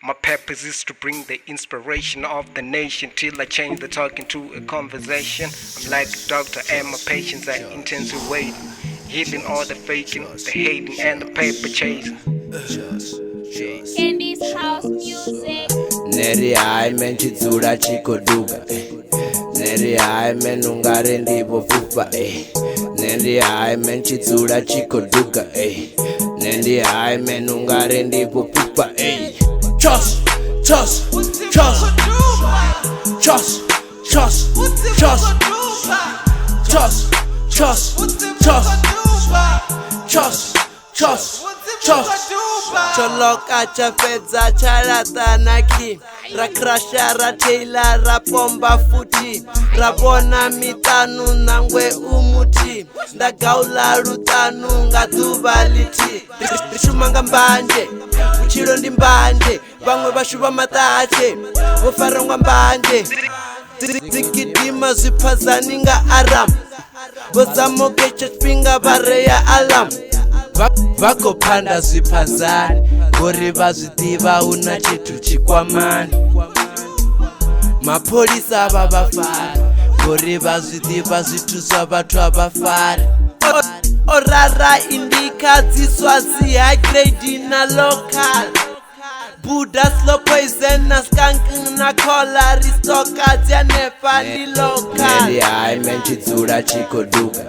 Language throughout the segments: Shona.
My purpose is to bring the inspiration of the nation till I change the talk into a conversation. I'm like a doctor and my patients are intensive waiting, healing all the faking, the hating and the paper chasing. Candy's house music. Neri hai men chitsura chiko duga Neri hai men ungare ndipo fupa Neri hai men chitsura chiko duga Neri hai men ungare ndipo fupa Trust, trust, trust, trust, trust, trust, trust, trust, trust, trust. Choloka cha fedza cha latanaki ra crasha ra taila ra pomba futi ra bona mitanu nangwe umuti ndagaula lutanu ngaduva liti rishumanga mbanje uchilo ndi mbanje vamwe vashuva matache vofarangwa mbanje dzikidima zviphazani nga aram vozamokecha chipinga vareya alam vakopanda zviphazani ngori vazvidiva una chitu chikwamani mapolisa vavafari ngori vazvidiva zvitu zva vatu avafari orara indika dziswazi high grade na local Buddha slow poison na skunk na cola ristoka dzianefa ndi local Neri hai men chitsura chiko duga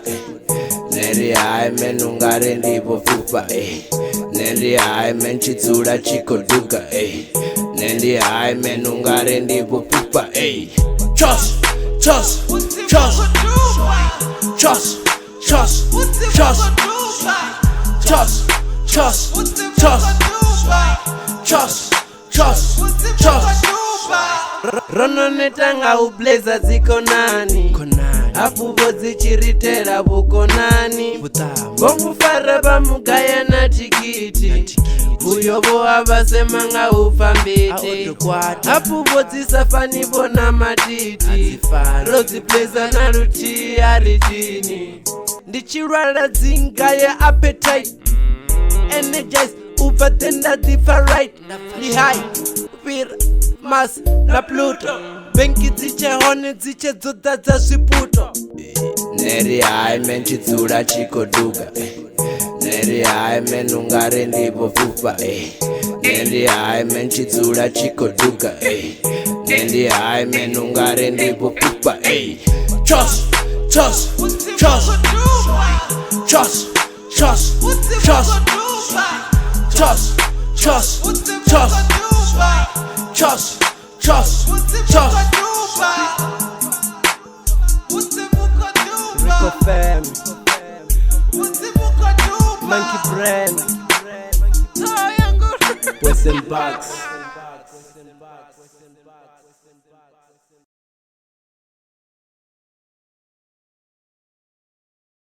Neri hai men ungare ndipo fupa Neri hai men chitsura chiko duga Neri hai men ungare ndipo fupa Trust, trust, trust, trust, trust, trust, trust, trust, trust, trust, trust. Rono netanga ublazer ziko nani afu vodzichiritera vukonani vomufara vamugaya na tikiti uyo vo avasemanga ufambiti afu vodzisafani vona matiti rodzipleza na rutia ritini ndichirwara dzingaya appetite energize uvatenda different ni high vir mas na pluto benki dziche hone dziche dzodadza zviputo Neri hai men chitsura chiko duga Neri hai men ungare ndipo fupa Neri hai men chitsura chiko duga Neri hai men ungare ndipo fupa Trust, trust, trust, trust, trust, trust, trust, trust, trust, trust, trust. Rico Fam, Monkey Brand, Western Bucks.